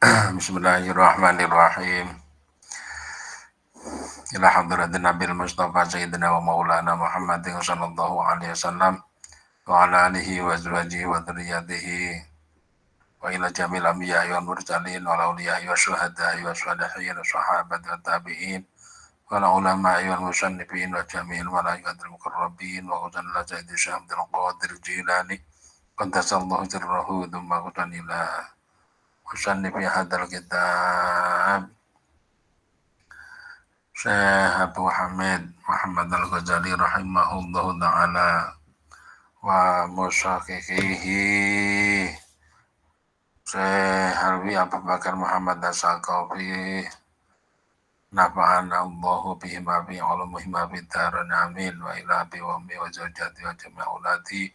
Bismillahirrahmanirrahim. Ila hadratin Nabil Mustafa Sayyidina wa Maulana Muhammadin sallallahu alaihi wasallam wa ala alihi wa azwajihi wa dzurriyyatihi wa ila jamil anbiya'i wal mursalin wa awliya'i wa syuhada'i wa sholihin wa sahabati wa tabi'in wa la ulama'i wal musannifin wa jami'il malaikatil muqarrabin wa qadalla sayyidi Syekh Abdul Qadir Jilani qaddasallahu sirrahu thumma qutanila musannifi hadzal kitab Syekh Abu Hamid Muhammad Al-Ghazali rahimahullahu ta'ala wa musyaqiqihi Syekh Harwi Abu Bakar Muhammad As-Saqafi nafa'ana Allahu bihim wa bi ulumihim wa bi darin amin wa ila bi wa ummi wa zawjati wa jami'a auladi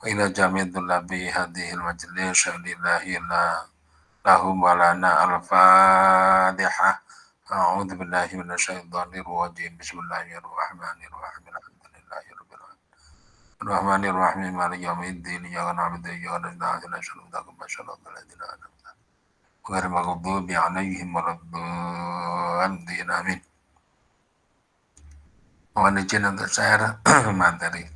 wa ila jami'i dhullabi hadhil majlis lillahi lahum wa lana al-fatihah. A'udzu billahi minasyaitonir rajim. Bismillahirrahmanirrahim. Alhamdulillahirabbil alamin. Arrahmanirrahim. Maliki yaumiddin. Iyyaka na'budu wa iyyaka nasta'in. Ihdinas siratal ladzina an'amta 'alaihim ghairil maghdubi 'alaihim waladdallin. Amin. Mohon izin untuk share materi.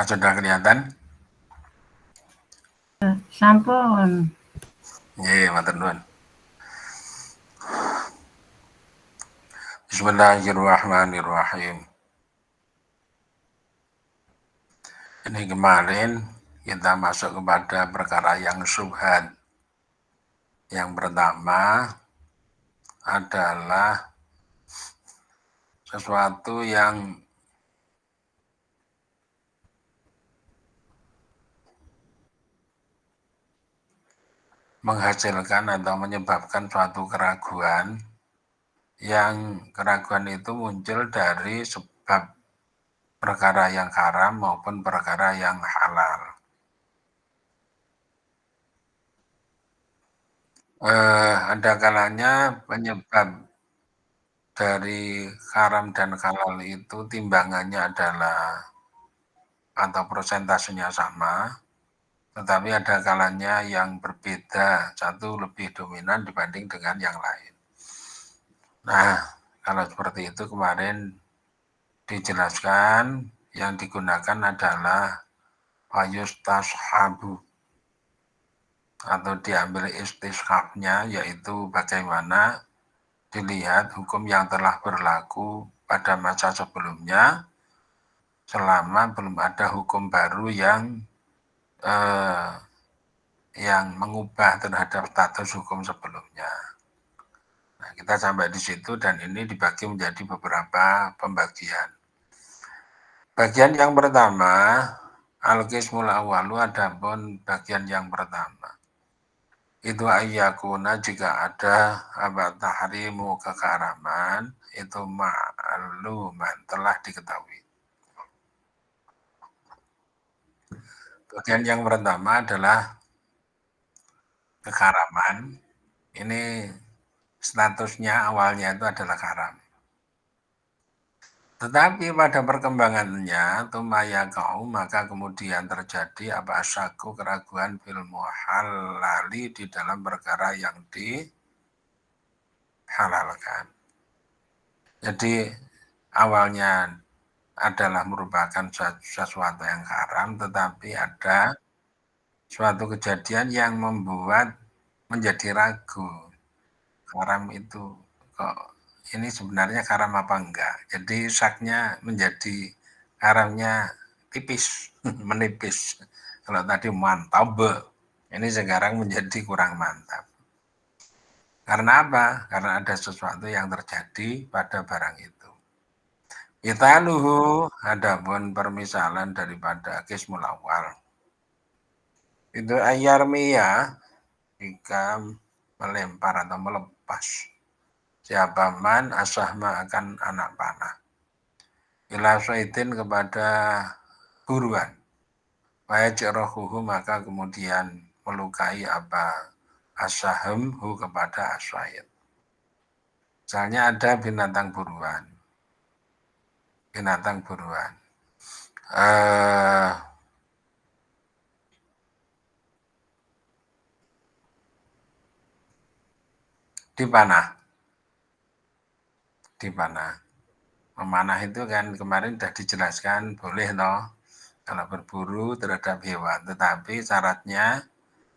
Sudah kelihatan? Sampun. Nggih, matur nuwun. Bismillahirrahmanirrahim. Ini kemarin kita masuk kepada perkara yang syubhat. Yang pertama adalah sesuatu yang menghasilkan atau menyebabkan suatu keraguan, yang keraguan itu muncul dari sebab perkara yang haram maupun perkara yang halal. Ada kalanya penyebab dari haram dan halal itu timbangannya adalah atau persentasenya sama, tetapi ada kalanya yang berbeda, satu lebih dominan dibanding dengan yang lain. Nah, kalau seperti itu kemarin dijelaskan yang digunakan adalah ayustashabu atau diambil istishhabnya, yaitu bagaimana dilihat hukum yang telah berlaku pada masa sebelumnya selama belum ada hukum baru yang mengubah terhadap status hukum sebelumnya. Nah, kita sampai di situ dan ini dibagi menjadi beberapa pembagian. Bagian yang pertama, al-qismul awwalu, adapun bagian yang pertama itu ayyakuna, jika ada tahrimu, keharaman, itu ma'luman, telah diketahui. Bagian yang pertama adalah keharaman. Ini statusnya awalnya itu adalah haram. Tetapi pada perkembangannya tumayakau, maka kemudian terjadi asyaku, keraguan fil muhalali, di dalam perkara yang dihalalkan. Jadi awalnya adalah merupakan sesuatu yang haram, tetapi ada suatu kejadian yang membuat menjadi ragu, haram itu kok ini sebenarnya haram apa enggak. Jadi syaknya menjadi haramnya tipis, menipis. Kalau tadi mantap, ini sekarang menjadi kurang mantap. Karena apa? Karena ada sesuatu yang terjadi pada barang itu. Italuhu, adapun permisalan daripada qismul awal, itu ayarmiyah, jika melempar atau melepas. Siapa man asahma akan anak panah. Ila syaitin kepada buruan. Waya cerohuhu maka kemudian melukai apa asahem hu kepada asyait. Misalnya ada binatang buruan. Binatang buruan. Dipanah. Memanah itu kan kemarin sudah dijelaskan boleh loh kalau berburu terhadap hewan. Tetapi syaratnya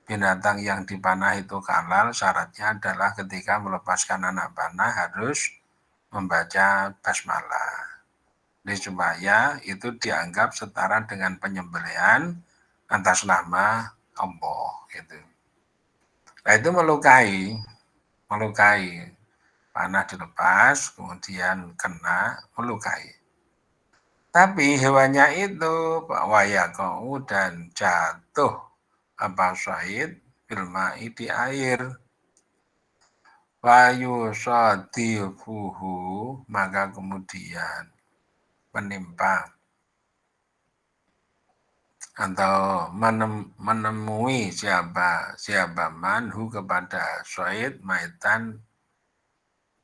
binatang yang dipanah itu halal, syaratnya adalah ketika melepaskan anak panah harus membaca basmalah. Jadi supaya itu dianggap setara dengan penyembelihan atas nama Allah gitu. Nah itu melukai, panah dilepas kemudian kena melukai. Tapi hewannya itu wayakau dan jatuh apa syahid filmai di air. Wayu sadifuhu maka kemudian menimpa atau menemui siapa manhu kepada syahid maitan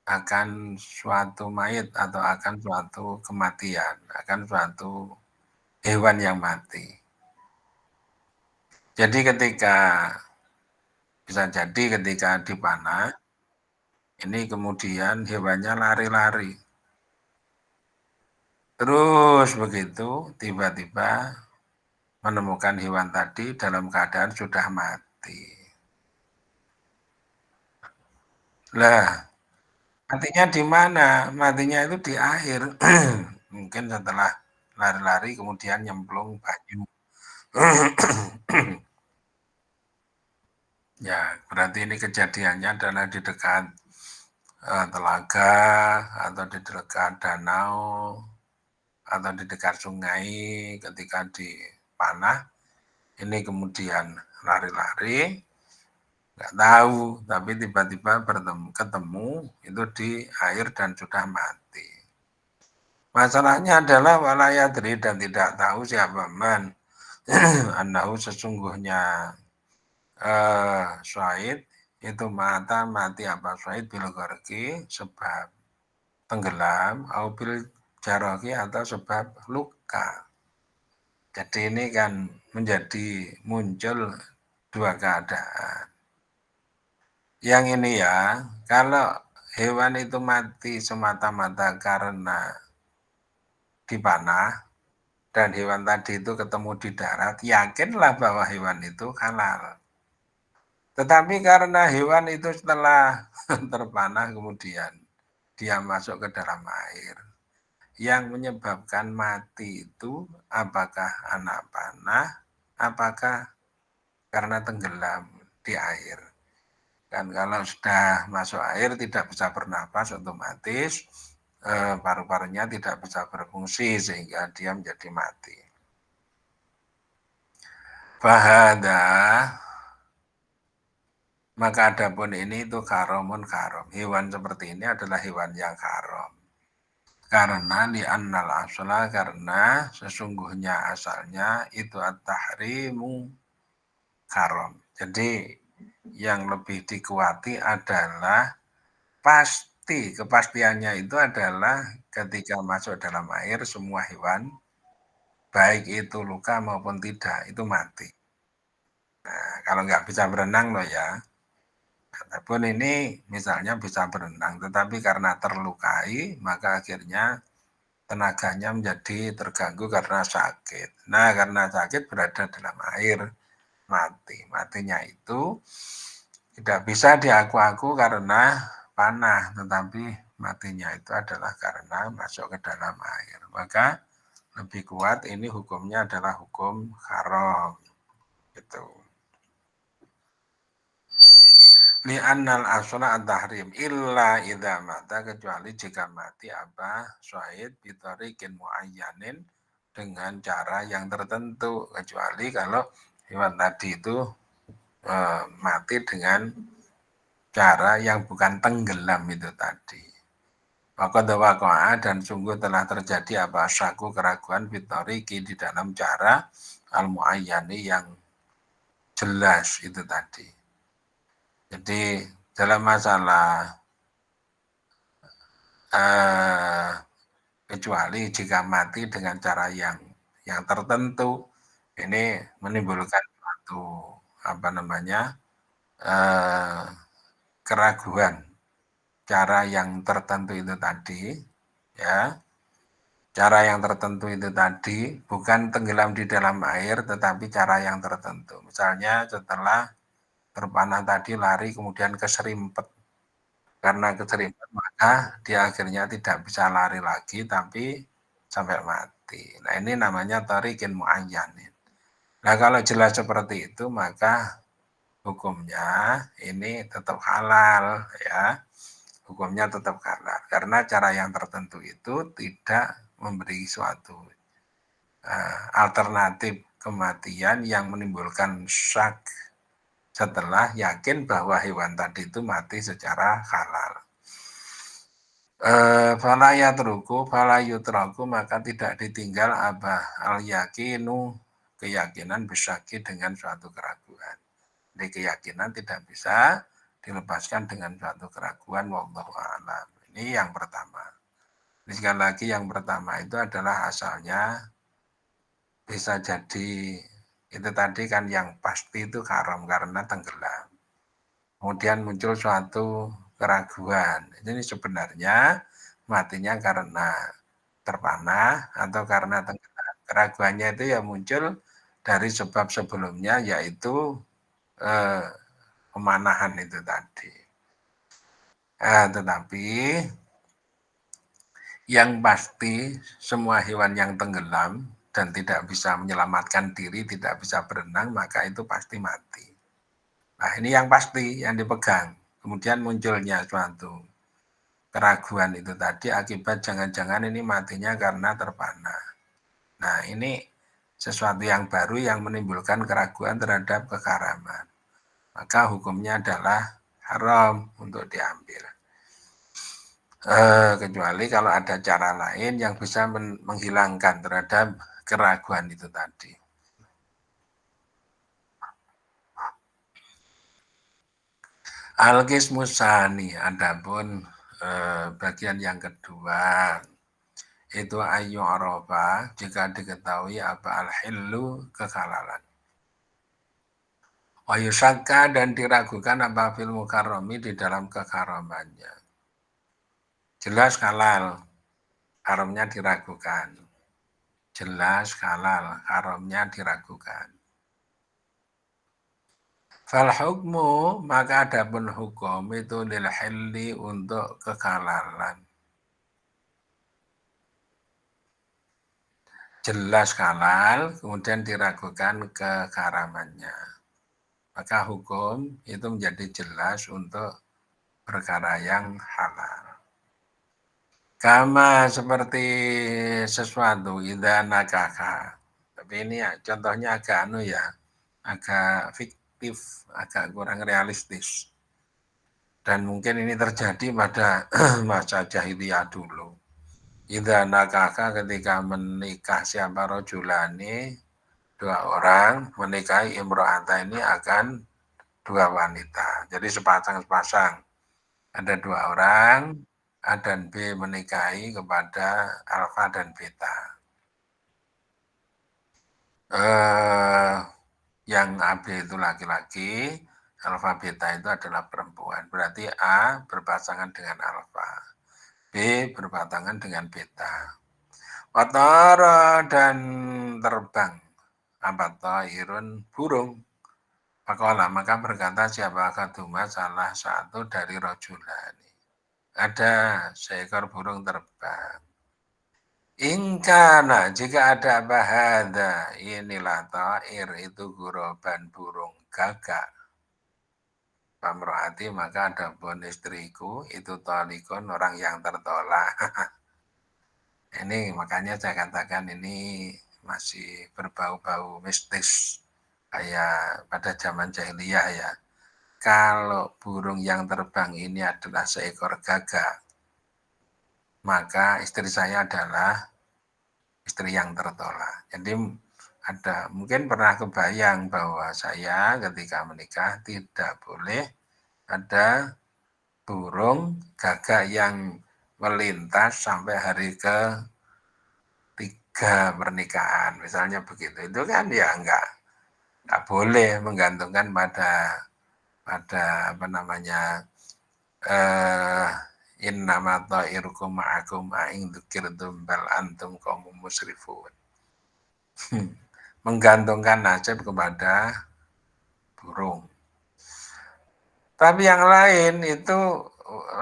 akan suatu mayat atau akan suatu kematian, akan suatu hewan yang mati. Jadi bisa jadi ketika dipanah, ini kemudian hewannya lari-lari. Terus begitu tiba-tiba menemukan hewan tadi dalam keadaan sudah mati. Lah, matinya di mana? Matinya itu di air. Mungkin setelah lari-lari kemudian nyemplung banyu. Ya, berarti ini kejadiannya adalah di dekat telaga atau di dekat danau atau di dekat sungai ketika dipanah. Ini kemudian lari-lari, nggak tahu, tapi tiba-tiba ketemu itu di air dan sudah mati. Masalahnya adalah walayadri dan tidak tahu siapa man anahu sesungguhnya syahid itu mati apa syahid bil gharqi sebab tenggelam au bil jarohi atau sebab luka. Jadi ini kan menjadi muncul dua keadaan. Yang ini ya, kalau hewan itu mati semata-mata karena dipanah dan hewan tadi itu ketemu di darat, yakinlah bahwa hewan itu halal. Tetapi karena hewan itu setelah terpanah kemudian dia masuk ke dalam air. Yang menyebabkan mati itu apakah anak panah, apakah karena tenggelam di air. Dan kalau sudah masuk air tidak bisa bernapas otomatis paru-parunya tidak bisa berfungsi sehingga dia menjadi mati. Fahada maka adapun ini itu karomun karom. Hewan seperti ini adalah hewan yang karom. Karena di annal asla karena sesungguhnya asalnya itu at-tahrimu karom. Jadi yang lebih dikuati adalah pasti, kepastiannya itu adalah ketika masuk dalam air semua hewan baik itu luka maupun tidak itu mati. Nah, kalau nggak bisa berenang loh ya. Adapun ini misalnya bisa berenang, tetapi karena terlukai, maka akhirnya tenaganya menjadi terganggu karena sakit. Nah, karena sakit berada dalam air, mati. Matinya itu tidak bisa diaku-aku karena panah, tetapi matinya itu adalah karena masuk ke dalam air. Maka lebih kuat ini hukumnya adalah hukum haram. Gitu. Li'annal asla at-tahrim illa idza mata kecuali jika mati apa syahid bitariqin muayyanin dengan cara yang tertentu kecuali kalau hewan tadi itu mati dengan cara yang bukan tenggelam itu tadi. Waqad waqa'a dan sungguh telah terjadi apa syaku keraguan fitoriki di dalam cara al-muayyani yang jelas itu tadi. Jadi dalam masalah kecuali jika mati dengan cara yang tertentu ini menimbulkan suatu apa namanya keraguan cara yang tertentu itu tadi ya. Cara yang tertentu itu tadi bukan tenggelam di dalam air tetapi cara yang tertentu. Misalnya setelah terpana tadi lari kemudian keserimpet. Karena keserimpet maka dia akhirnya tidak bisa lari lagi tapi sampai mati. Nah ini namanya thariqin muayyanin. Nah kalau jelas seperti itu maka hukumnya ini tetap halal ya. Hukumnya tetap halal karena cara yang tertentu itu tidak memberi suatu alternatif kematian yang menimbulkan syak setelah yakin bahwa hewan tadi itu mati secara halal. Falayutraku maka tidak ditinggal abah al yakinu keyakinan bisyaki dengan suatu keraguan. Jadi keyakinan tidak bisa dilepaskan dengan suatu keraguan wallahu a'lam. Ini yang pertama. Ini sekali lagi yang pertama itu adalah asalnya bisa jadi itu tadi kan yang pasti itu haram karena tenggelam. Kemudian muncul suatu keraguan. Ini sebenarnya matinya karena terpanah atau karena tenggelam. Keraguannya itu ya muncul dari sebab sebelumnya yaitu pemanahan itu tadi. Tetapi yang pasti semua hewan yang tenggelam dan tidak bisa menyelamatkan diri, tidak bisa berenang, maka itu pasti mati. Nah ini yang pasti, yang dipegang. Kemudian munculnya suatu keraguan itu tadi akibat jangan-jangan ini matinya karena terpanah. Nah ini sesuatu yang baru yang menimbulkan keraguan terhadap keharaman. Maka hukumnya adalah haram untuk diambil. Kecuali kalau ada cara lain yang bisa menghilangkan terhadap keraguan itu tadi. Al-Qismusani, adapun bagian yang kedua itu ayu arofa jika diketahui apa al-hillu kehalalan. Wayusaka dan diragukan apa fil mukarrami di dalam keharamannya. Jelas halal, haramnya diragukan. Jelas halal, haramnya diragukan. Fal hukmu maka adapun hukum itu lil hilli untuk kehalalan. Jelas halal, kemudian diragukan keharamannya. Maka hukum itu menjadi jelas untuk perkara yang halal. Kama seperti sesuatu idza nakaka. Tapi ini ya, contohnya agak agak fiktif, agak kurang realistis. Dan mungkin ini terjadi pada masa jahiliyah dulu. Idza nakaka ketika menikah siapa rojulani, dua orang menikahi imro'ata ini akan dua wanita. Jadi sepasang-sepasang. Ada dua orang, A dan B menikahi kepada alfa dan beta. Yang AB itu laki-laki, alfa beta itu adalah perempuan. Berarti A berpasangan dengan alfa, B berpasangan dengan beta. Watara dan terbang. Apa ta'irun burung. Maka berkata siapa kaduma salah satu dari rojulani. Ada seekor burung terbang. Ingkana jika ada bahada inilah ta'ir itu guroban burung gagak. Pamrohati maka ada pun istriku itu tolikon orang yang tertolak. Ini makanya saya katakan ini masih berbau-bau mistis kayak pada zaman jahiliyah ya. kalau burung yang terbang ini adalah seekor gagak, maka istri saya adalah istri yang tertolak. Jadi mungkin pernah kebayang bahwa saya ketika menikah tidak boleh ada burung gagak yang melintas sampai hari ke-3 pernikahan, misalnya begitu. Itu kan ya nggak boleh menggantungkan pada apa namanya innama ta'irukum ma'akum a'ing dzukirtum bal antum qaumum musrifun. Menggantungkan nasib kepada burung. Tapi yang lain itu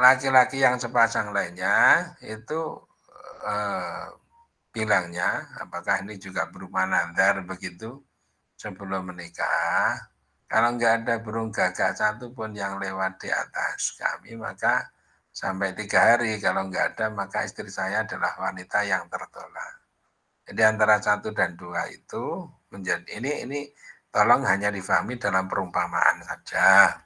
laki-laki yang sepasang lainnya itu bilangnya, apakah ini juga berupa nazar begitu sebelum menikah, kalau nggak ada burung gagak satu pun yang lewat di atas kami, maka sampai 3 hari, kalau nggak ada maka istri saya adalah wanita yang tertolak. Jadi antara 1 dan 2 itu menjadi ini tolong hanya difahami dalam perumpamaan saja.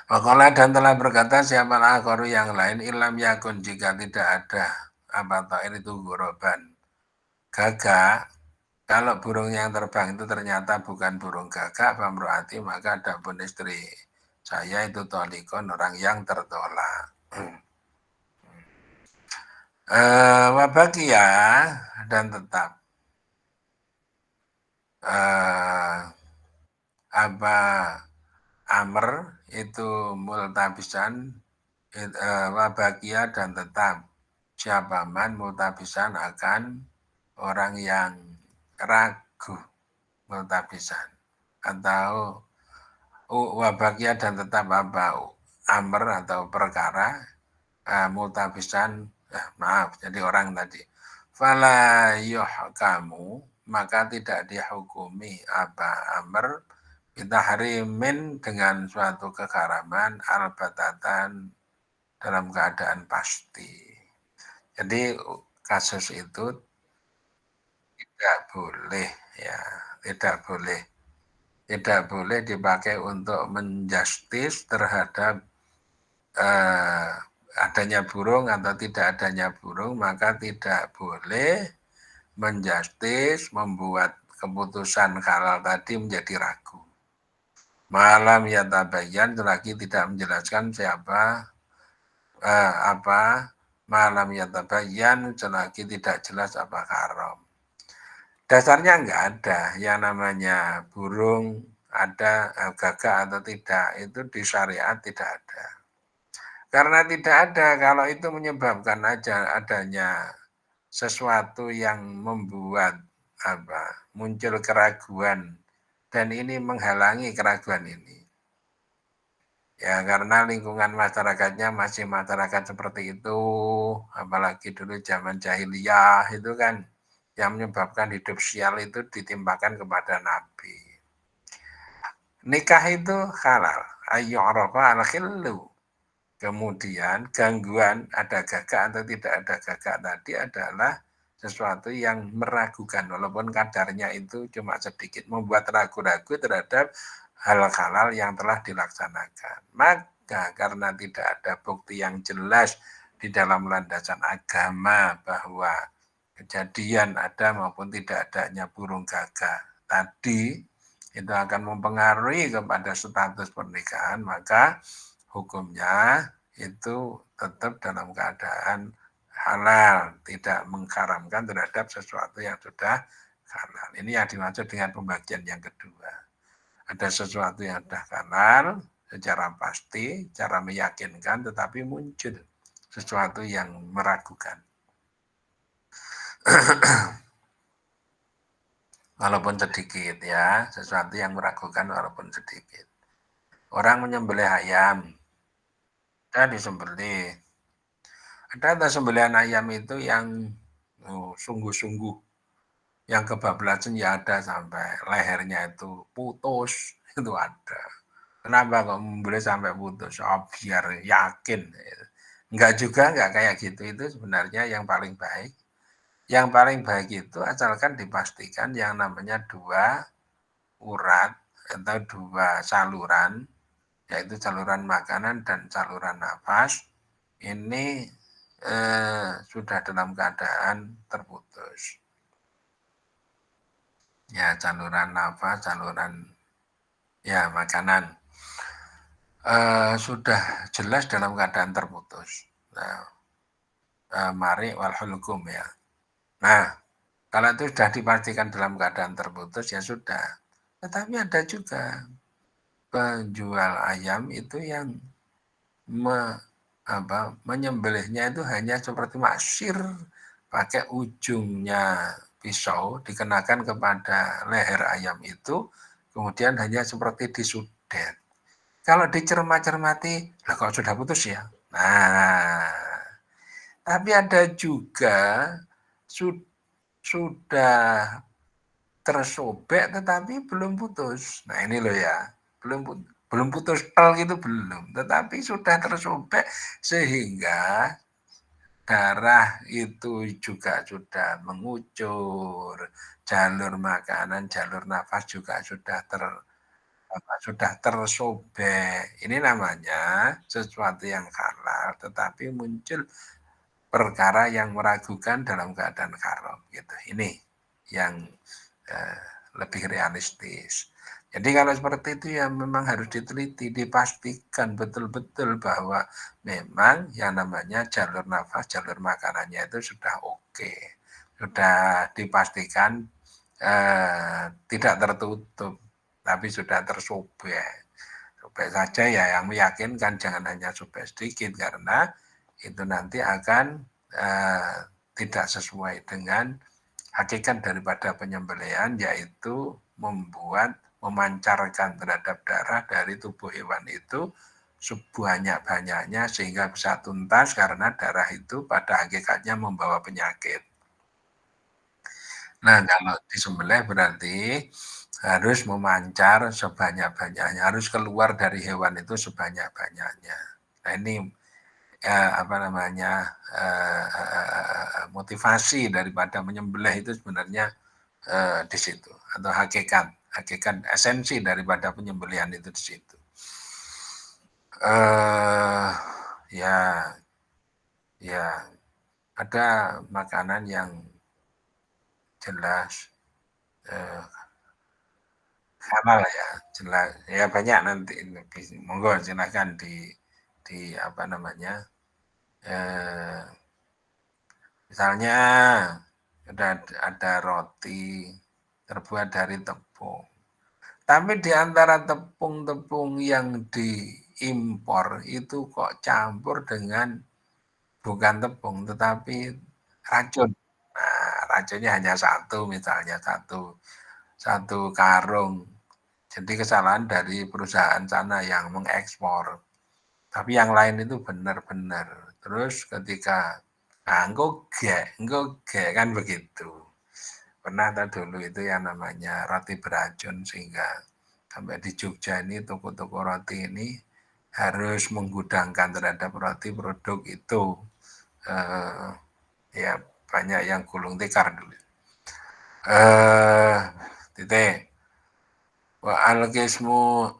Waqala dan telah berkata siapa akharu yang lain ilam yakun jika tidak ada apa ta'ir itu goroban gagak. Kalau burung yang terbang itu ternyata bukan burung gagak, pamroati, maka adapun istri saya itu tolikon, orang yang tertolak. Wabakia dan tetap apa amr itu multabisan, wabakia dan tetap siapa man multabisan akan orang yang ragu, multabisan atau wabakia dan tetap apa amr atau perkara multabisan, maaf, jadi orang tadi fala yuhkamu, maka tidak dihukumi apa amr bitahrimin dengan suatu keharaman al-batatan dalam keadaan pasti. Jadi kasus itu tidak boleh ya, tidak boleh dipakai untuk menjustis terhadap adanya burung atau tidak adanya burung, maka tidak boleh menjustis membuat keputusan halal tadi menjadi ragu. Malam ya tabayan selagi tidak menjelaskan siapa apa malam ya tabayan selagi tidak jelas apa haram. Dasarnya enggak ada yang namanya burung ada gagak atau tidak, itu di syariat tidak ada. Karena tidak ada, kalau itu menyebabkan adanya sesuatu yang membuat muncul keraguan dan ini menghalangi keraguan ini. Ya karena lingkungan masyarakatnya masih masyarakat seperti itu, apalagi dulu zaman jahiliyah itu kan yang menyebabkan hidup sial itu ditimpakan kepada Nabi. Nikah itu halal, ayyu'rafa al-khillu. Kemudian gangguan ada gagak atau tidak ada gagak tadi adalah sesuatu yang meragukan, walaupun kadarnya itu cuma sedikit, membuat ragu-ragu terhadap hal halal yang telah dilaksanakan. Maka karena tidak ada bukti yang jelas di dalam landasan agama bahwa kejadian ada maupun tidak adanya burung gagak tadi itu akan mempengaruhi kepada status pernikahan, maka hukumnya itu tetap dalam keadaan halal, tidak mengharamkan terhadap sesuatu yang sudah halal. Ini yang dimaksud dengan pembagian yang kedua. Ada sesuatu yang sudah halal secara pasti, cara meyakinkan, tetapi muncul sesuatu yang meragukan. Walaupun sedikit ya, sesuatu yang meragukan walaupun sedikit. Orang menyembelih ayam, ada disembelih. Ada sembelihan ayam itu yang sungguh-sungguh, yang kebablasan ya ada sampai lehernya itu putus, itu ada. Kenapa kok membeli sampai putus? Oh, biar yakin. Enggak juga, enggak kayak gitu. Itu sebenarnya yang paling baik. Yang paling baik itu asalkan dipastikan yang namanya 2 urat atau dua saluran, yaitu saluran makanan dan saluran nafas, ini sudah dalam keadaan terputus. Ya, saluran nafas, saluran ya makanan sudah jelas dalam keadaan terputus. Nah, mari wal hulqum ya. Nah, kalau itu sudah dipastikan dalam keadaan terputus ya sudah. Tetapi ada juga penjual ayam itu yang menyembelihnya itu hanya seperti maksir, pakai ujungnya pisau dikenakan kepada leher ayam itu, kemudian hanya seperti disudet. Kalau dicermati, lah kok sudah putus ya? Nah, tapi ada juga sudah tersobek tetapi belum putus. Nah ini loh ya, belum putus tel gitu belum, tetapi sudah tersobek sehingga darah itu juga sudah mengucur, jalur makanan, jalur nafas juga sudah tersobek. Ini namanya sesuatu yang halal, tetapi muncul perkara yang meragukan dalam keadaan haram. Gitu. Ini yang lebih realistis. Jadi kalau seperti itu ya memang harus diteliti, dipastikan betul-betul bahwa memang yang namanya jalur nafas, jalur makanannya itu sudah oke, sudah dipastikan tidak tertutup, tapi sudah tersobek. Sobek saja ya yang meyakinkan, jangan hanya sobek sedikit karena itu nanti akan tidak sesuai dengan hakikat daripada penyembelihan, yaitu memancarkan terhadap darah dari tubuh hewan itu sebanyak-banyaknya sehingga bisa tuntas, karena darah itu pada hakikatnya membawa penyakit. Nah, kalau disembelih berarti harus memancar sebanyak-banyaknya, harus keluar dari hewan itu sebanyak-banyaknya. Nah, ini motivasi daripada menyembelih itu sebenarnya di situ, atau hakikat esensi daripada penyembelihan itu di situ. Ya ada makanan yang jelas halal ya, jelas ya, banyak nanti monggo silahkan di apa namanya misalnya ada roti terbuat dari tepung. Tapi di antara tepung-tepung yang diimpor itu kok campur dengan bukan tepung tetapi racun. Nah, racunnya hanya satu, misalnya satu karung. Jadi kesalahan dari perusahaan sana yang mengekspor. Tapi yang lain itu benar-benar. Terus ketika engko gek kan begitu. Pernah dulu itu yang namanya roti beracun, sehingga sampai di Jogja ini toko-toko roti ini harus menggudangkan terhadap roti produk itu. Ya banyak yang gulung tikar dulu. Titik. Wa al-qismu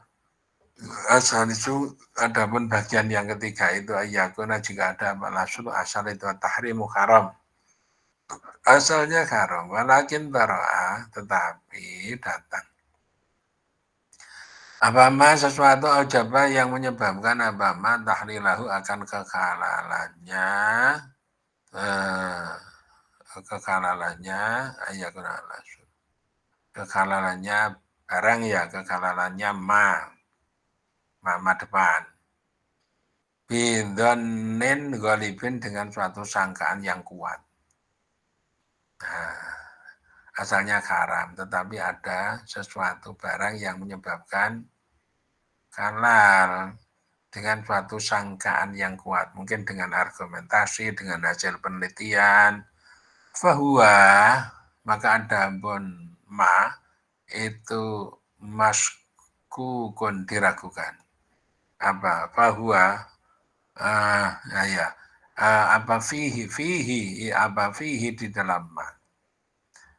asal itu ada pun bagian yang ketiga itu ayakuna, jika ada asal itu tahrimu haram. Asalnya haram, walakin tara'a, tetapi datang. Apama sesuatu aujaba yang menyebabkan apama tahlilahu akan kehalalannya ayakuna alasun. Kehalalannya barang ya, kehalalannya ma depan. Bidhonin ghalibin, dengan suatu sangkaan yang kuat. Nah, asalnya haram, tetapi ada sesuatu barang yang menyebabkan halal dengan suatu sangkaan yang kuat, mungkin dengan argumentasi, dengan hasil penelitian. Fahuwa, maka ada pun itu maskukun, diragukan. Apa? Fahuwa apa fihi di dalam ma.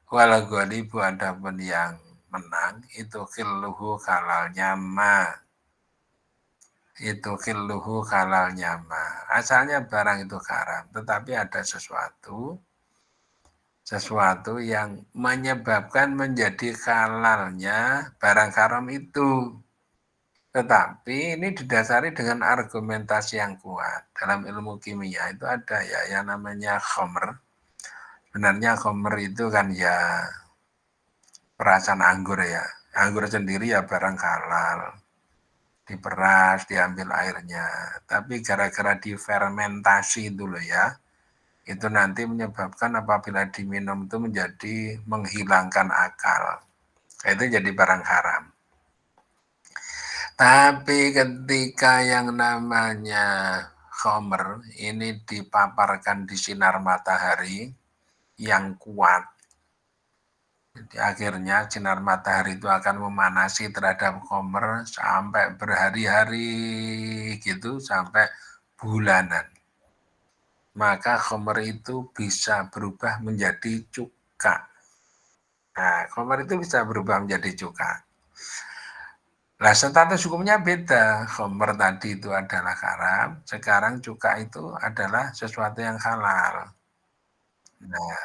Wal ghalibu, adapun yang menang itu khilluhu halalnya ma. Itu khilluhu halalnya ma. Asalnya barang itu haram, tetapi ada sesuatu yang menyebabkan menjadi halalnya barang haram itu. Tetapi ini didasari dengan argumentasi yang kuat. Dalam ilmu kimia itu ada ya yang namanya khamr. Sebenarnya khamr itu kan ya perasan anggur ya. Anggur sendiri ya barang halal. Diperas, diambil airnya. Tapi gara-gara difermentasi itu loh ya. Itu nanti menyebabkan apabila diminum itu menjadi menghilangkan akal. Itu jadi barang haram. Tapi ketika yang namanya khamr ini dipaparkan di sinar matahari yang kuat, jadi akhirnya sinar matahari itu akan memanasi terhadap khamr sampai berhari-hari gitu, sampai bulanan. Maka khamr itu bisa berubah menjadi cuka. Nah, khamr itu bisa berubah menjadi cuka. Nah, status hukumnya beda. Khamr tadi itu adalah haram, sekarang cuka itu adalah sesuatu yang halal. Nah,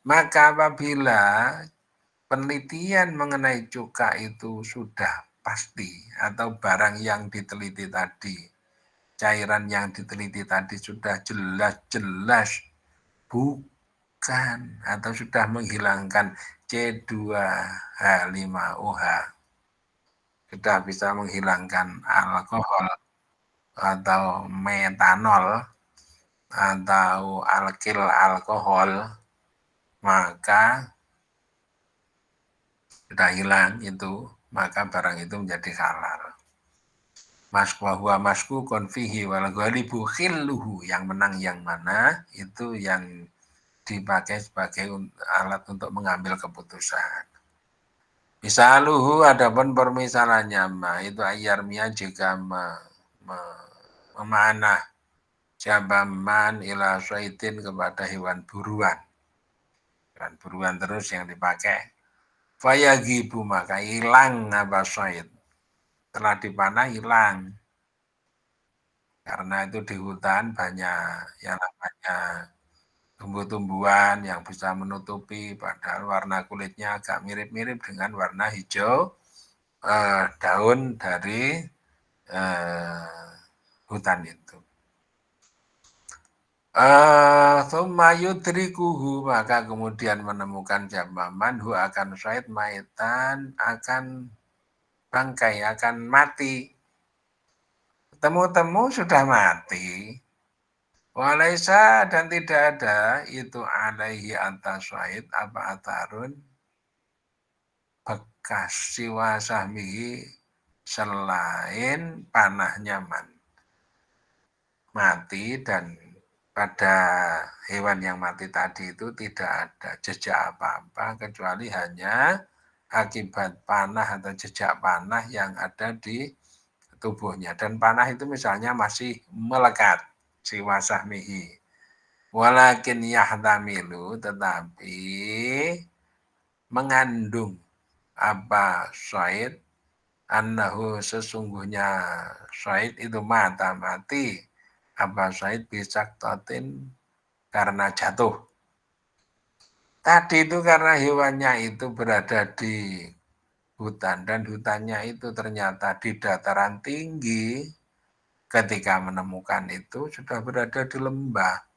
maka apabila penelitian mengenai cuka itu sudah pasti atau barang yang diteliti tadi, cairan yang diteliti tadi sudah jelas-jelas bukan atau sudah menghilangkan C2H5OH, sudah bisa menghilangkan alkohol atau metanol atau alkil alkohol, maka sudah hilang itu, maka barang itu menjadi halal. Maskuwa masku konfihi wal ghalibu khilluhu, yang menang yang mana itu yang dipakai sebagai alat untuk mengambil keputusan. Misaluhu, adapun permisalannya itu ayarmia jika memanah jabaman ila syaitin kepada hewan buruan. Hewan buruan terus yang dipakai. Fayagibu, maka hilang apa syait. Setelah dipanah hilang. Karena itu di hutan banyak yang namanya tumbuh-tumbuhan yang bisa menutupi, padahal warna kulitnya agak mirip-mirip dengan warna hijau daun dari hutan itu. Sumayudrikuhu, maka kemudian menemukan jamaman hu akan syait maitan, akan bangkai, akan mati. Temu-temu sudah mati. Walaisa, dan tidak ada itu alaihi atas syait apa atarun bekas siwa sahmihi selain panahnya mati, dan pada hewan yang mati tadi itu tidak ada jejak apa-apa kecuali hanya akibat panah atau jejak panah yang ada di tubuhnya, dan panah itu misalnya masih melekat siwa sahmihi. Walakin yahtamilu, tetapi mengandung apa syait, annahu sesungguhnya syait itu mati apa syait bisaktatin karena jatuh. Tadi itu karena hewannya itu berada di hutan dan hutannya itu ternyata di dataran tinggi, ketika menemukan itu sudah berada di lembah.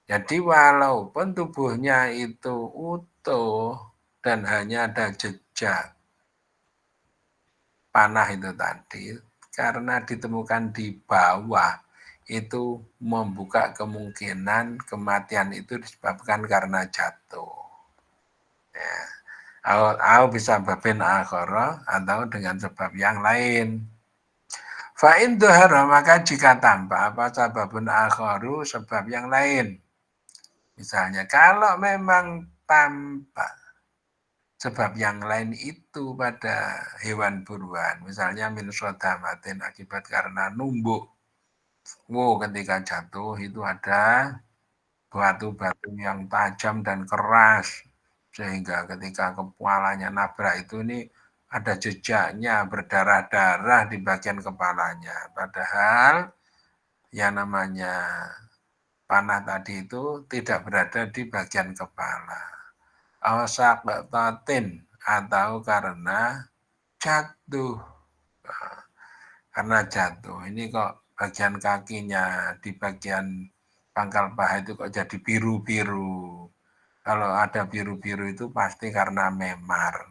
Jadi walaupun tubuhnya itu utuh dan hanya ada jejak panah itu tadi, karena ditemukan di bawah, itu membuka kemungkinan kematian itu disebabkan karena jatuh. Ya. Atau bisa babin akhara, atau dengan sebab yang lain. Fa'in duhara, maka jika tanpa apa sababun akharu, sebab yang lain. Misalnya kalau memang tanpa sebab yang lain itu pada hewan buruan, misalnya min sodamatin, akibat karena numbuk. Ketika jatuh itu ada batu-batu yang tajam dan keras, sehingga ketika kepalanya nabrak itu ini ada jejaknya berdarah-darah di bagian kepalanya. Padahal yang namanya panah tadi itu tidak berada di bagian kepala. Awsaqtatin atau karena jatuh. Karena jatuh. Ini kok bagian kakinya di bagian pangkal paha itu kok jadi biru-biru. Kalau ada biru-biru itu pasti karena memar.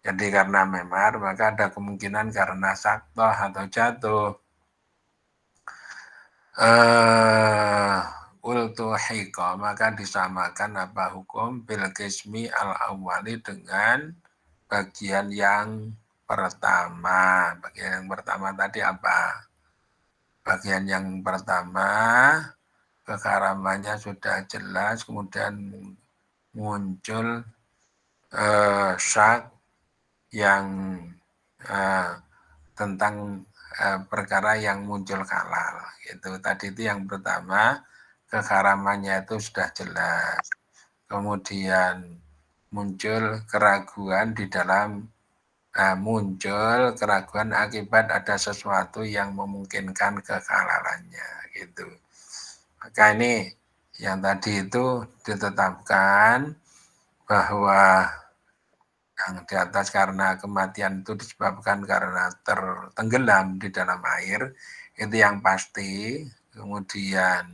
Jadi karena memar maka ada kemungkinan karena saktoh atau jatuh. Ultuhiqa maka disamakan apa hukum bil qismi al awwali dengan bagian yang pertama. Bagian yang pertama tadi apa? Bagian yang pertama kekaramannya sudah jelas, kemudian muncul syak yang tentang perkara yang muncul halal. Itu tadi itu yang pertama, keharamannya itu sudah jelas. Kemudian muncul keraguan di dalam muncul keraguan akibat ada sesuatu yang memungkinkan kehalalannya gitu. Maka ini yang tadi itu ditetapkan bahwa yang di atas karena kematian itu disebabkan karena tertenggelam di dalam air, itu yang pasti. Kemudian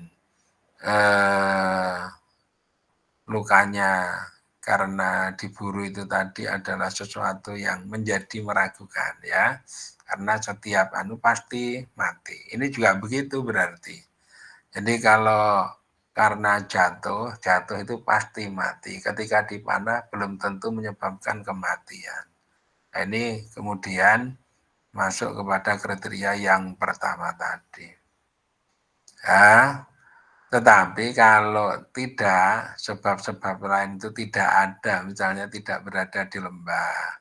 lukanya karena diburu itu tadi adalah sesuatu yang menjadi meragukan ya, karena setiap pasti mati. Ini juga begitu berarti. Jadi kalau karena jatuh itu pasti mati. Ketika dipanah belum tentu menyebabkan kematian. Nah, ini kemudian masuk kepada kriteria yang pertama tadi. Ya, tetapi kalau tidak, sebab-sebab lain itu tidak ada, misalnya tidak berada di lembah,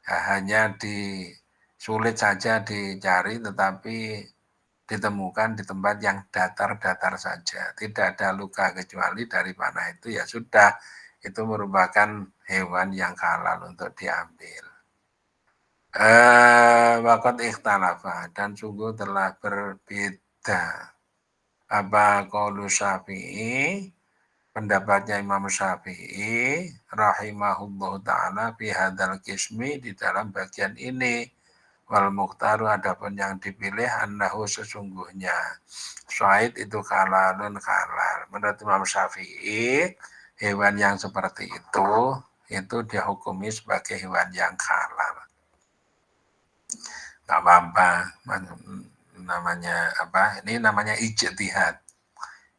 ya, hanya sulit saja dicari, tetapi ditemukan di tempat yang datar-datar saja, tidak ada luka kecuali dari panah itu, ya sudah, itu merupakan hewan yang halal untuk diambil. Waqad ikhtalafa, dan sungguh telah berbeda apa qaulu Syafi'i, pendapatnya Imam Syafi'i rahimahullahu taala fi hadzal qismi, di dalam bagian ini. Wal mukhtaru, adapun yang dipilih annahu, sesungguhnya syaid itu halalun halal. Menurut Imam Syafi'i, hewan yang seperti itu dihukumi sebagai hewan yang halal. Nggak apa-apa, namanya apa? Ini namanya ijtihad.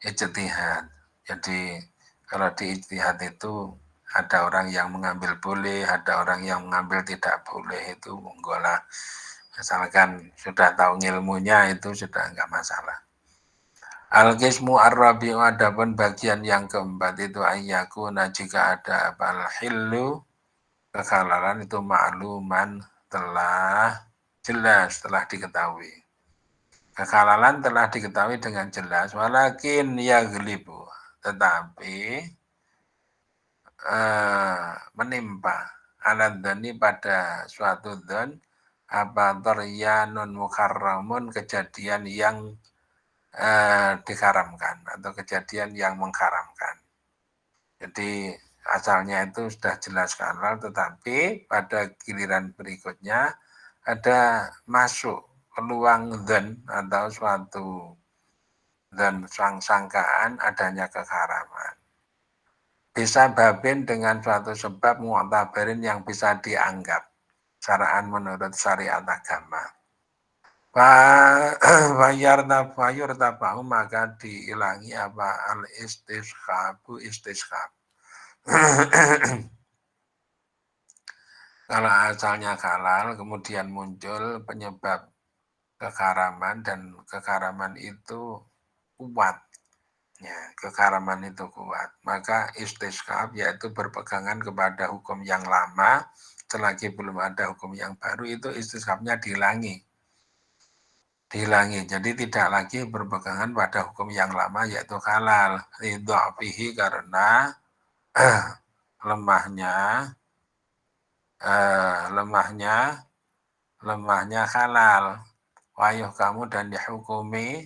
Ijtihad. Jadi kalau di ijtihad itu ada orang yang mengambil boleh, ada orang yang mengambil tidak boleh, itu monggo lah. Asalkan sudah tahu ilmunya itu sudah enggak masalah. Al-qismu ar-rabi'u, adapun bagian yang keempat itu ayyakuna, jika ada apa hillu, kehalalan itu ma'luman, telah jelas, telah diketahui. Kehalalan telah diketahui dengan jelas, walakin yaghlibu, tetapi menimpa alat dhani pada suatu dhon apa taryanun muharramun, kejadian yang diharamkan atau kejadian yang mengharamkan. Jadi asalnya itu sudah jelas halal, tetapi pada giliran berikutnya ada masuk peluang dzan atau suatu dan sangkaan adanya keharaman. Bisa babin dengan suatu sebab mu'tabarin yang bisa dianggap syara'an menurut syariat agama. Fayur tabahu, maka diilangi apa al istishabu istishab. Kalau asalnya halal, kemudian muncul penyebab keharaman, dan keharaman itu kuat. Ya, keharaman itu kuat. Maka istishab, yaitu berpegangan kepada hukum yang lama, selagi belum ada hukum yang baru, itu istishabnya dihilangi. Jadi tidak lagi berpegangan pada hukum yang lama, yaitu halal. Ridhafihi, karena lemahnya halal. Wayuh kamu dan dihukumi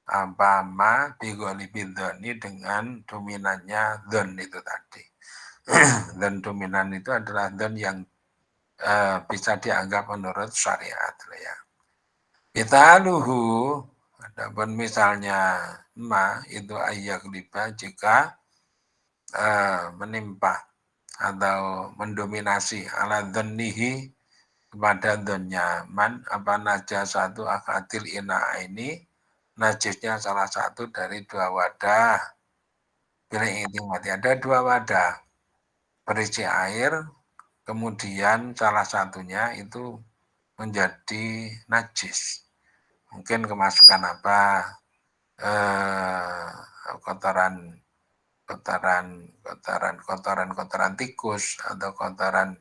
apa ma bigolibidoni dengan dominannya don itu tadi. Dan dominan itu adalah don yang bisa dianggap menurut syariat ya. Mitaluhu, adapun misalnya ma itu ayyak liba jika menimpa atau mendominasi ala dzannihi kepada dzannya man apa najasatu akadil ina ini najisnya salah satu dari dua wadah. Bila intimati ada dua wadah berisi air, kemudian salah satunya itu menjadi najis. Mungkin kemasukan apa? Kotoran tikus atau kotoran.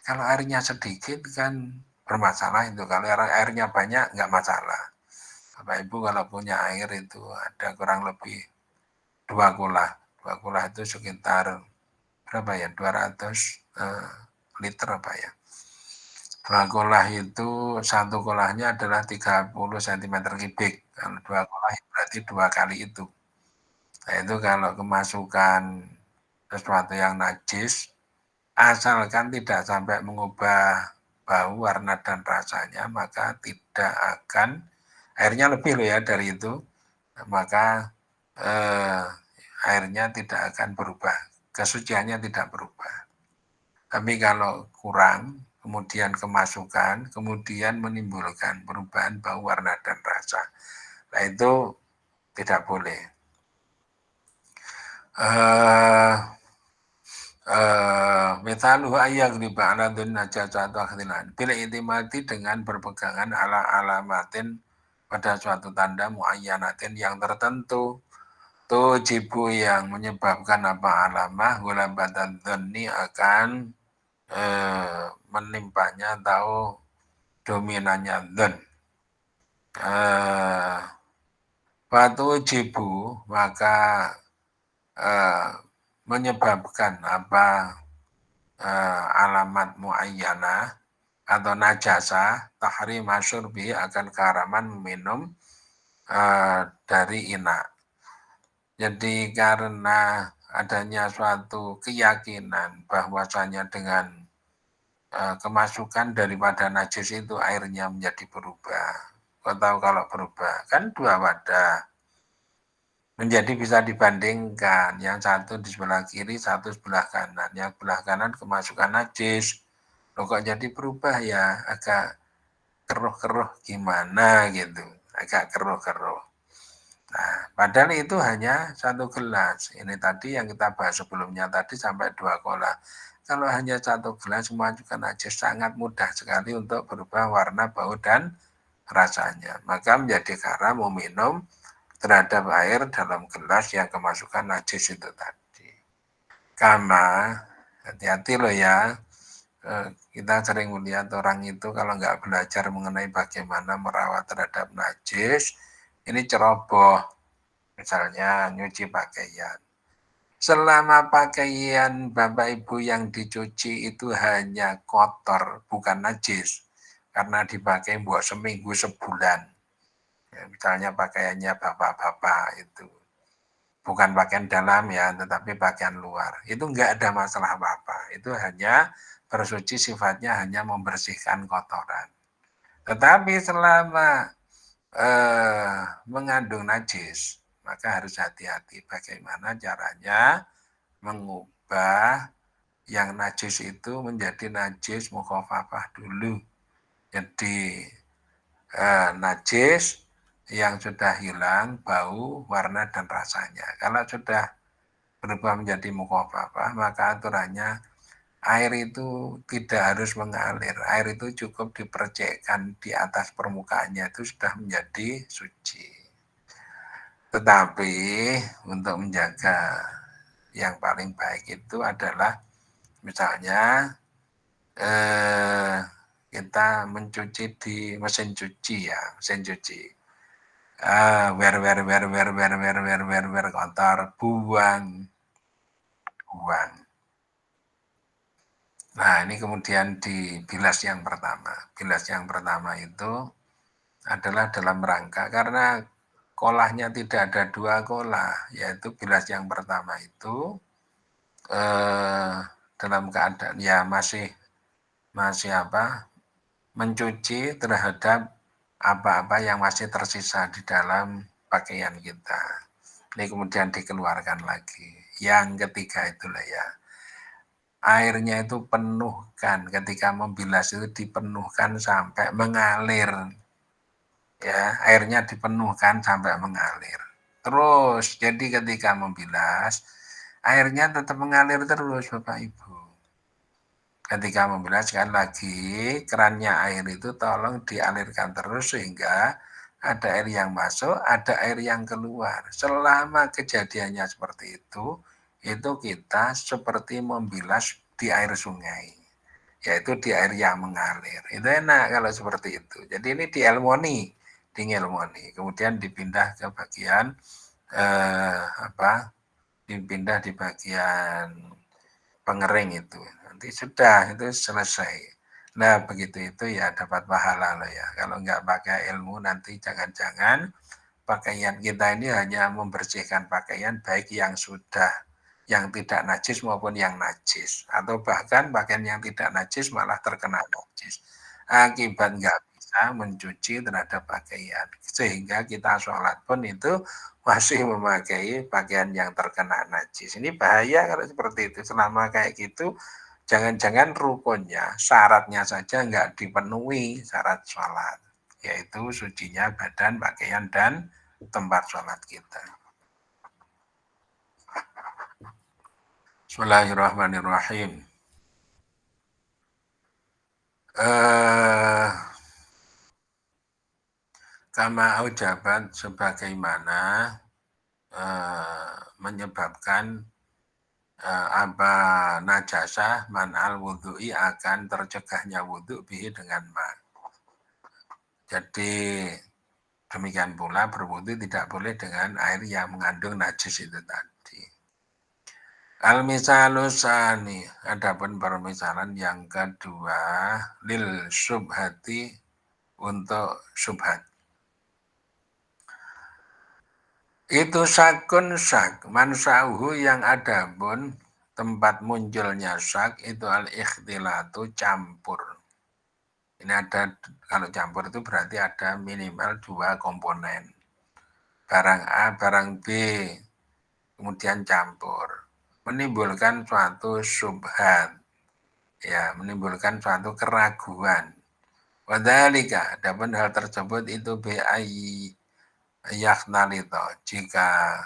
Kalau airnya sedikit kan bermasalah itu. Kalau airnya banyak nggak masalah. Bapak Ibu kalau punya air itu ada kurang lebih 2 kula. 2 kula itu sekitar berapa ya? 200 liter apa ya? 2 kolah itu, 1 kolahnya adalah 30 cm kubik. Kalau 2 kolah berarti 2 kali itu. Nah, itu kalau kemasukan sesuatu yang najis, asalkan tidak sampai mengubah bau, warna, dan rasanya, maka tidak akan, airnya lebih loh ya dari itu, maka airnya tidak akan berubah, kesuciannya tidak berubah. Tapi kalau kurang, kemudian kemasukan, kemudian menimbulkan perubahan bau, warna, dan rasa. Nah itu tidak boleh. Mitaluhu ayyak riba ala dun najasatu akhtilan. Bila intimati dengan berpegangan ala alamatin pada suatu tanda muayyanatin yang tertentu. Tujibu yang menyebabkan apa alamah gulabatan dhani akan menimpanya atau dominannya dhon. Batu jibu maka menyebabkan apa alamat muayyana atau najasa tahrim asyurbi akan keharaman meminum dari ina. Jadi karena adanya suatu keyakinan bahwasanya dengan kemasukan daripada najis itu airnya menjadi berubah. Kau tahu kalau berubah kan 2 wadah. Menjadi bisa dibandingkan, yang satu di sebelah kiri, satu sebelah kanan. Yang sebelah kanan kemasukan najis. Loh kok jadi berubah ya, agak keruh-keruh gimana gitu, agak keruh-keruh. Nah, padahal itu hanya 1 gelas. Ini tadi yang kita bahas sebelumnya tadi sampai 2 kola. Kalau hanya 1 gelas semua juga najis, sangat mudah sekali untuk berubah warna, bau, dan rasanya. Maka menjadi haram meminum terhadap air dalam gelas yang kemasukan najis itu tadi. Karena hati-hati loh ya, kita sering melihat orang itu kalau nggak belajar mengenai bagaimana merawat terhadap najis, ini ceroboh. Misalnya nyuci pakaian. Selama pakaian Bapak Ibu yang dicuci itu hanya kotor, bukan najis. Karena dipakai buat seminggu, sebulan. Ya, misalnya pakaiannya bapak-bapak itu. Bukan pakaian dalam ya, tetapi pakaian luar. Itu enggak ada masalah apa-apa. Itu hanya bersuci sifatnya hanya membersihkan kotoran. Tetapi selama mengandung najis, maka harus hati-hati bagaimana caranya mengubah yang najis itu menjadi najis mukhafafah dulu. Jadi najis yang sudah hilang bau, warna, dan rasanya. Kalau sudah berubah menjadi mukhafafah, maka aturannya air itu tidak harus mengalir. Air itu cukup dipercikkan di atas permukaannya itu sudah menjadi suci. Tetapi untuk menjaga yang paling baik itu adalah misalnya kita mencuci di mesin cuci ya, mesin cuci. Kotor, buang. Nah, ini kemudian dibilas yang pertama. Bilas yang pertama itu adalah dalam rangka karena kolahnya tidak ada dua kolah, yaitu bilas yang pertama itu dalam keadaan ya masih mencuci terhadap apa-apa yang masih tersisa di dalam pakaian kita. Ini kemudian dikeluarkan lagi. Yang ketiga itulah ya, airnya itu penuhkan, ketika membilas itu dipenuhkan sampai mengalir. Ya, airnya dipenuhkan sampai mengalir. Terus, jadi ketika membilas, airnya tetap mengalir terus, Bapak Ibu. Ketika membilas, sekali lagi, kerannya air itu tolong dialirkan terus sehingga ada air yang masuk, ada air yang keluar. Selama kejadiannya seperti itu kita seperti membilas di air sungai, yaitu di air yang mengalir. Itu enak kalau seperti itu. Jadi ini dielmoni, kemudian dipindah ke bagian dipindah di bagian pengering itu. Nanti sudah itu selesai. Nah begitu itu ya dapat pahala loh ya. Kalau nggak pakai ilmu nanti jangan-jangan pakaian kita ini hanya membersihkan pakaian baik yang tidak najis maupun yang najis, atau bahkan pakaian yang tidak najis malah terkena najis akibat nggak bisa mencuci terhadap pakaian, sehingga kita sholat pun itu masih memakai pakaian yang terkena najis. Ini bahaya kalau seperti itu. Selama kayak gitu jangan-jangan rukunnya, syaratnya saja nggak dipenuhi, syarat sholat, yaitu sucinya badan, pakaian, dan tempat sholat kita. Bismillahirrahmanirrahim. Kama aujabat sebagaimana menyebabkan apa najasah man'al wudhu'i akan tercegahnya wudhu bihi dengan ma. Jadi demikian pula berwudhu tidak boleh dengan air yang mengandung najis itu tadi. Al-misalusani, adapun permisalan yang kedua, lil subhati, untuk subhat. Itu sakun sak, mansauhu yang ada pun tempat munculnya sak itu al-ikhtilatu, campur. Ini ada, kalau campur itu berarti ada minimal 2 komponen. Barang A, barang B, kemudian campur. Menimbulkan suatu subhat, ya, menimbulkan suatu keraguan. Wadhalika, adapun hal tersebut itu yaknalito, jika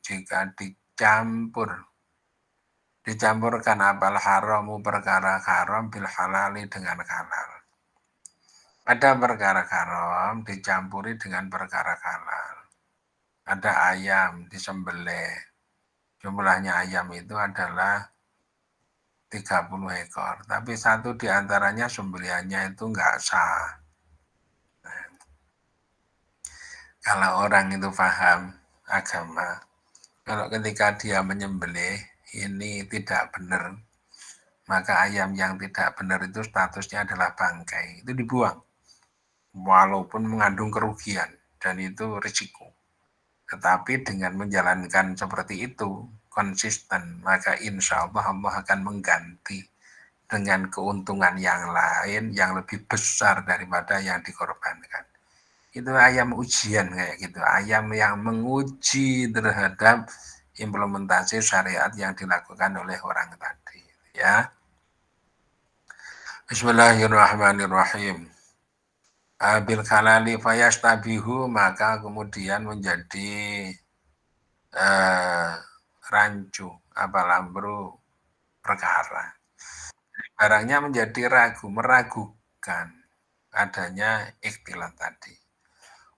jika dicampurkan apal haramu, perkara haram, bil halali, dengan halal. Ada perkara haram dicampuri dengan perkara halal. Ada ayam disembelih, jumlahnya ayam itu adalah 30 ekor, tapi satu diantaranya sembelihannya itu nggak sah. Kalau orang itu paham agama, kalau ketika dia menyembelih ini tidak benar, maka ayam yang tidak benar itu statusnya adalah bangkai, itu dibuang walaupun mengandung kerugian dan itu risiko. Tetapi dengan menjalankan seperti itu konsisten, maka insya Allah Allah akan mengganti dengan keuntungan yang lain yang lebih besar daripada yang dikorbankan. Itu ayam ujian kayak gitu, ayam yang menguji terhadap implementasi syariat yang dilakukan oleh orang tadi, ya. Bismillahirrahmanirrahim. Bil kalali fayastabihu, maka kemudian menjadi rancu lambru perkara. Barangnya menjadi meragukan adanya ikhtilat tadi.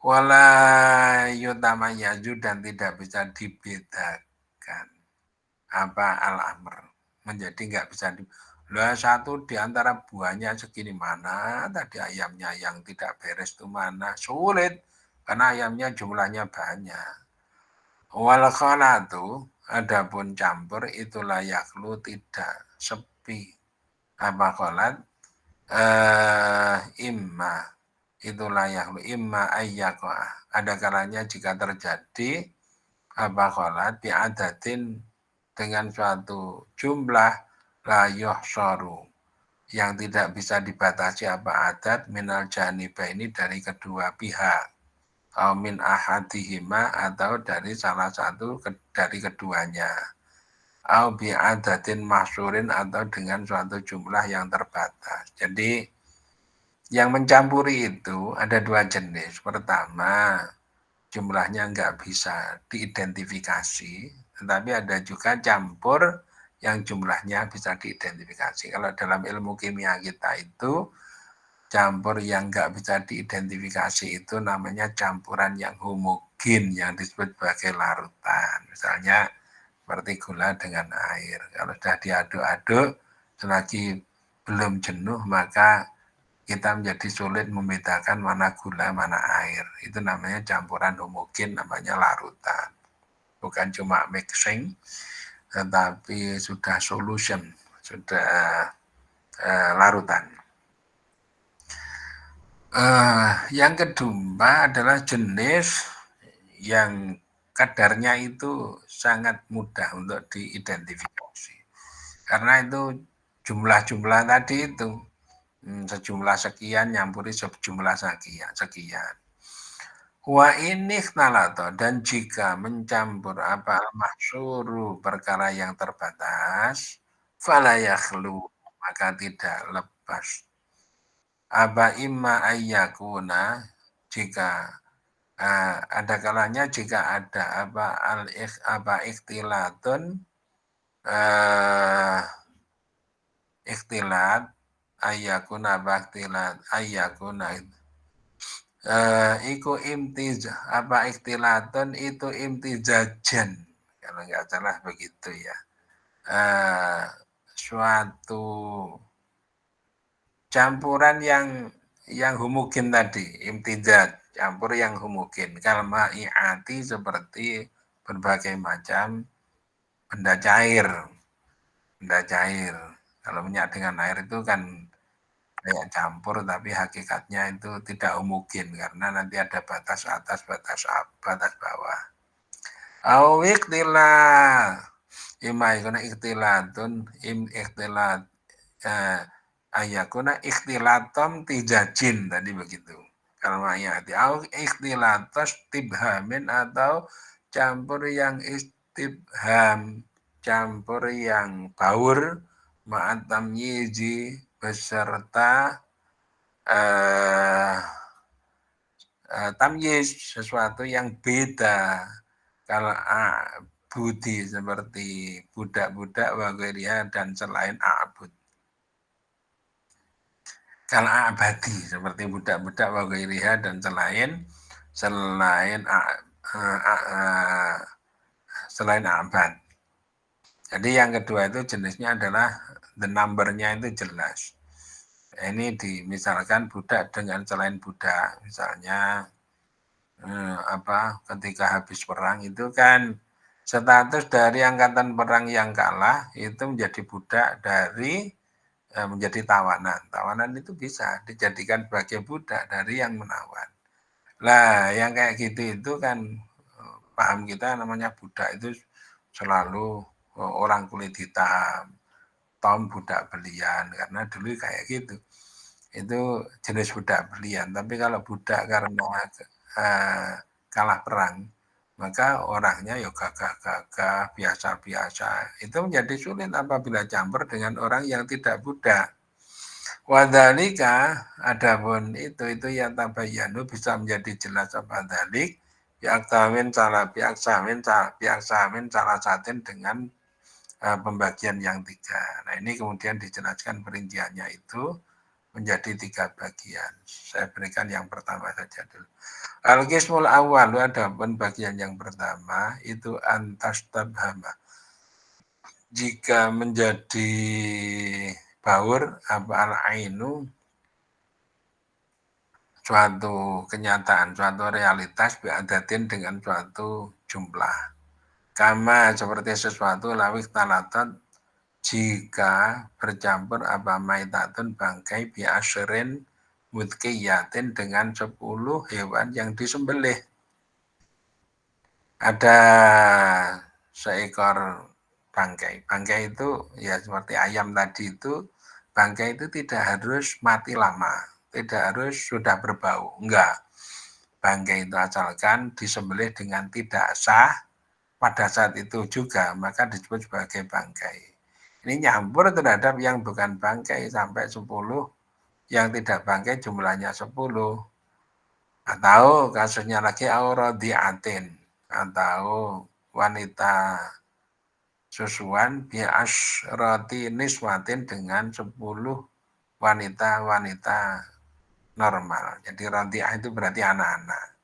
Wala yutamayyazu, dan tidak bisa dibedakan al-amr, menjadi nggak bisa satu di antara buahnya segini, mana tadi ayamnya yang tidak beres itu mana, sulit karena ayamnya jumlahnya banyak. Wal khalatu, adapun campur itu layak lu tidak sepi. Apa kolat? Imma itu layak lu imma ayyaqa. Ada kalanya jika terjadi apa kolat bi'adatin dengan suatu jumlah la yuhsaru yang tidak bisa dibatasi apa adat minal janiba ini dari kedua pihak min ahadihima atau dari salah satu dari keduanya au bi'adatin mahsurin atau dengan suatu jumlah yang terbatas. Jadi yang mencampuri itu ada dua jenis. Pertama, jumlahnya nggak bisa diidentifikasi, tetapi ada juga campur yang jumlahnya bisa diidentifikasi. Kalau dalam ilmu kimia kita itu, campur yang nggak bisa diidentifikasi itu namanya campuran yang homogen, yang disebut sebagai larutan. Misalnya seperti gula dengan air. Kalau sudah diaduk-aduk, selagi belum jenuh, maka kita menjadi sulit membedakan mana gula, mana air. Itu namanya campuran homogen, namanya larutan. Bukan cuma mixing, tetapi sudah solution, sudah larutan. Yang kedua adalah jenis yang kadarnya itu sangat mudah untuk diidentifikasi. Karena itu jumlah-jumlah tadi itu sejumlah sekian nyampuri sejumlah sekian. Wa ini nalato dan jika mencampur apa mahsuru perkara yang terbatas, fala yakhlu maka tidak lepas. Aba imma ayyakuna jika ada kalanya jika ada apa ikhtilatun ikhtilat ayyakuna baktilat ayyakuna iku apa ikhtilatun itu imtizajan kalau nggak salah begitu ya suatu campuran yang homogen tadi imtizaj campur yang homogen kalma i'ati seperti berbagai macam benda cair kalau minyak dengan air itu kan kayak campur tapi hakikatnya itu tidak homogen karena nanti ada batas atas, batas bawah. Au ikhtilat. Ima ikuna ikhtilatun ikhtilat ayakuna ikhtilatom tijajin tadi begitu. Kalau ayat au ikhtilatos tibhamin atau campur yang istibham, campur yang baur ma'at tamyizi beserta tamyiz sesuatu yang beda. Kalau budi seperti budak-budak wageria dan selain a'bud. Kalau abadi seperti budak-budak wageria dan selain abad. Jadi yang kedua itu jenisnya adalah the number-nya itu jelas. Ini misalkan budak dengan selain budak, misalnya ketika habis perang itu kan status dari angkatan perang yang kalah itu menjadi budak dari menjadi tawanan. Tawanan itu bisa dijadikan sebagai budak dari yang menawan. Lah, yang kayak gitu itu kan paham kita namanya budak itu selalu orang kulit hitam, tom budak belian karena dulu kayak gitu. Itu jenis budak belian. Tapi kalau budak karena kalah perang, maka orangnya ya gagah-gagah, biasa-biasa. Itu menjadi sulit apabila campur dengan orang yang tidak budak. Wadhalika, adapun itu yang tabayanu bisa menjadi jelas apa dalik, pihak samin salah satin dengan pembagian yang 3. Nah ini kemudian dijelaskan perinciannya itu menjadi 3 bagian. Saya berikan yang pertama saja dulu. Al-Qismul awal adapun bagian yang pertama itu antastabhama. Jika menjadi baur apa al-ainu suatu kenyataan, suatu realitas biadatin dengan suatu jumlah. Kama seperti sesuatu lawik talatot jika bercampur apa maitatun bangkai biasrin mutkiyatin dengan 10 hewan yang disembelih. Ada seekor bangkai. Bangkai itu ya seperti ayam tadi itu, bangkai itu tidak harus mati lama, tidak harus sudah berbau, enggak. Bangkai itu asalkan disembelih dengan tidak sah pada saat itu juga, maka disebut sebagai bangkai. Ini nyampur terhadap yang bukan bangkai sampai 10, yang tidak bangkai jumlahnya 10. Atau kasusnya lagi aurodiatin, atau wanita susuan biasroti niswatin dengan 10 wanita-wanita normal. Jadi rodiah itu berarti anak-anak.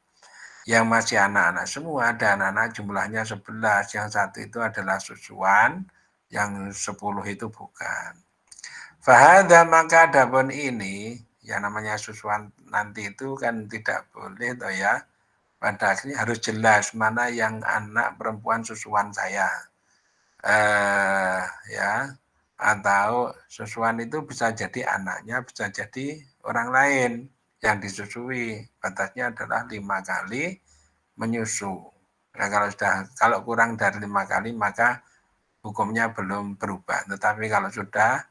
Yang masih anak-anak semua, ada anak-anak jumlahnya 11, yang satu itu adalah susuan, yang 10 itu bukan. Fahada maka adapun ini, yang namanya susuan nanti itu kan tidak boleh toh ya. Pada akhirnya harus jelas mana yang anak perempuan susuan saya. Ya, atau susuan itu bisa jadi anaknya, bisa jadi orang lain yang disusui. Batasnya adalah 5 kali menyusu. Nah, kalau kurang dari 5 kali maka hukumnya belum berubah. Tetapi kalau sudah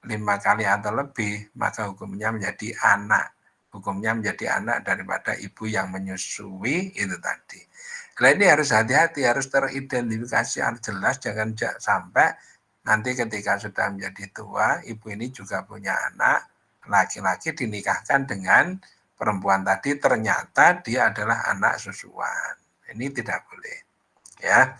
5 kali atau lebih maka hukumnya menjadi anak. Hukumnya menjadi anak daripada ibu yang menyusui itu tadi. Nah, ini harus hati-hati, harus teridentifikasi, harus jelas, jangan sampai nanti ketika sudah menjadi tua, ibu ini juga punya anak laki-laki dinikahkan dengan perempuan tadi, ternyata dia adalah anak susuan. Ini tidak boleh. Ya.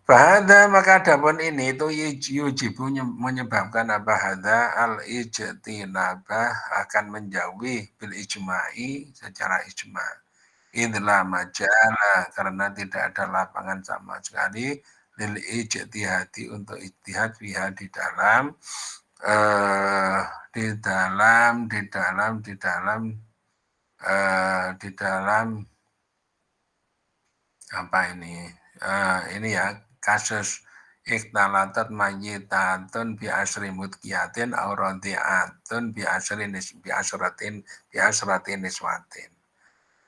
Bahada maka adapun ini itu yujibu menyebabkan apa hada al ijtinabah akan menjauhi bil ijma'i secara ijma'. Idlah majalah karena tidak ada lapangan sama sekali lil ijtihadi untuk ijtihad fiha di dalam apa ini ya kasus iktalatat mayyitatun bi asri mutqiyatin aw radiatun bi asratin niswatin.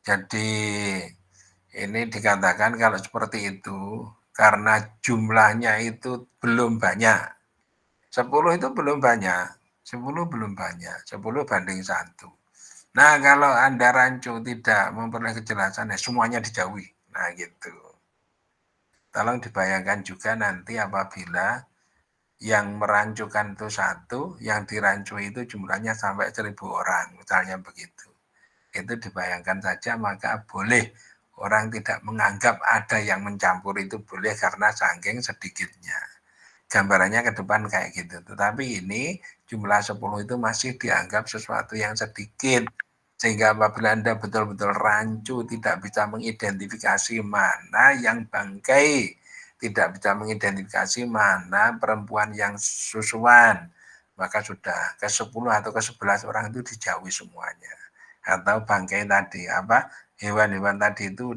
Jadi ini dikatakan kalau seperti itu karena jumlahnya itu belum banyak. 10 itu belum banyak. 10 belum banyak. 10 banding 1. Nah, kalau Anda rancu tidak memperoleh kejelasan, ya semuanya dijauhi. Nah, gitu. Tolong dibayangkan juga nanti apabila yang merancukan itu 1, yang dirancu itu jumlahnya sampai 1.000 orang, misalnya begitu. Itu dibayangkan saja, maka boleh orang tidak menganggap ada yang mencampur itu boleh karena saking sedikitnya. Gambarannya ke depan kayak gitu. Tetapi ini jumlah 10 itu masih dianggap sesuatu yang sedikit. Sehingga apabila Anda betul-betul rancu tidak bisa mengidentifikasi mana yang bangkai, tidak bisa mengidentifikasi mana perempuan yang susuan, maka sudah ke-10 atau ke-11 orang itu dijauhi semuanya. Atau bangkai tadi, hewan-hewan tadi itu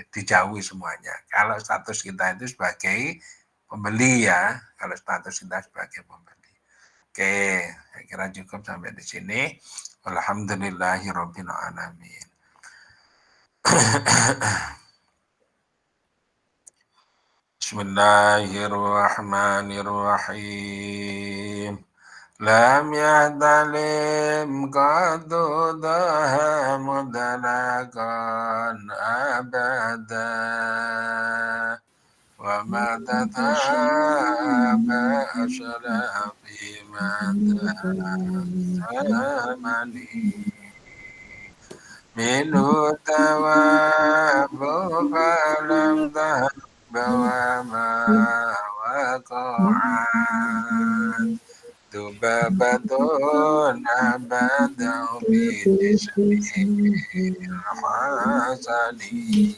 dijauhi semuanya. Kalau status kita itu sebagai pembeli ya, kalau status kita sebagai pembeli. Oke, saya kira cukup sampai di sini. Alhamdulillahirabbil alamin. Bismillahirrahmanirrahim. Lam yahtalim qadu daha mudalakan abada wa ma tataba asala fi mata zamani minhu tawabu falam tahbawa ma waqa'at Dubabatun abadau bidismil hasani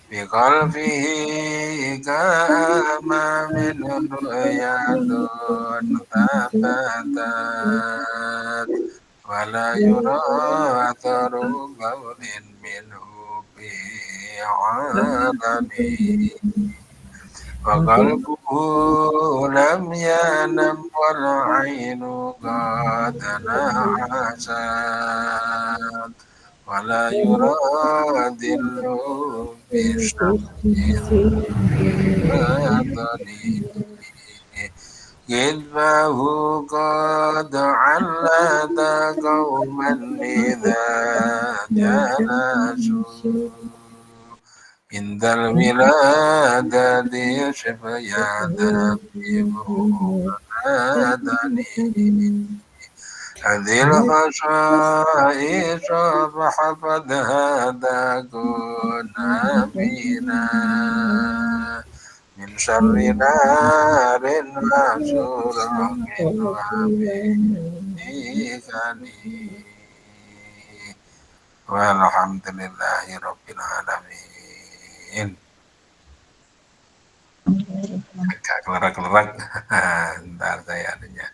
Biqalfihi kama min ru'yatun tabatat Wala yura atharu qawlin minhu bi العالمين وقلبه لم ينم والعين قد نعست ولا يرادل بشمس البدن كذبه قد علد قوما إذا جلسوا عند الولادة شفيا ذبيبه بدني هذه الخصائص فحفظها كنا بنا من شر نار مسروق وبإذنه والحمد لله رب العالمين. Agak kelerak-kelerak. Ntar saya adanya.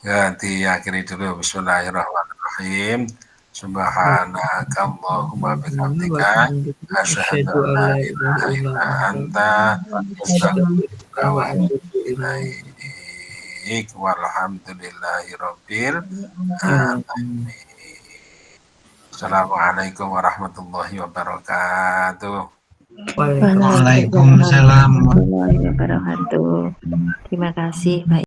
Ganti akhiri dulu. Bismillahirrahmanirrahim. Subhanakallahumma bihamdika asyhadu an la ilaha illa anta astaghfiruka wa atubu ilaik. Walhamdulillahi rabbil alamin. Assalamualaikum warahmatullahi wabarakatuh. Waalaikumsalam warahmatullahi wabarakatuh. Terima kasih Pak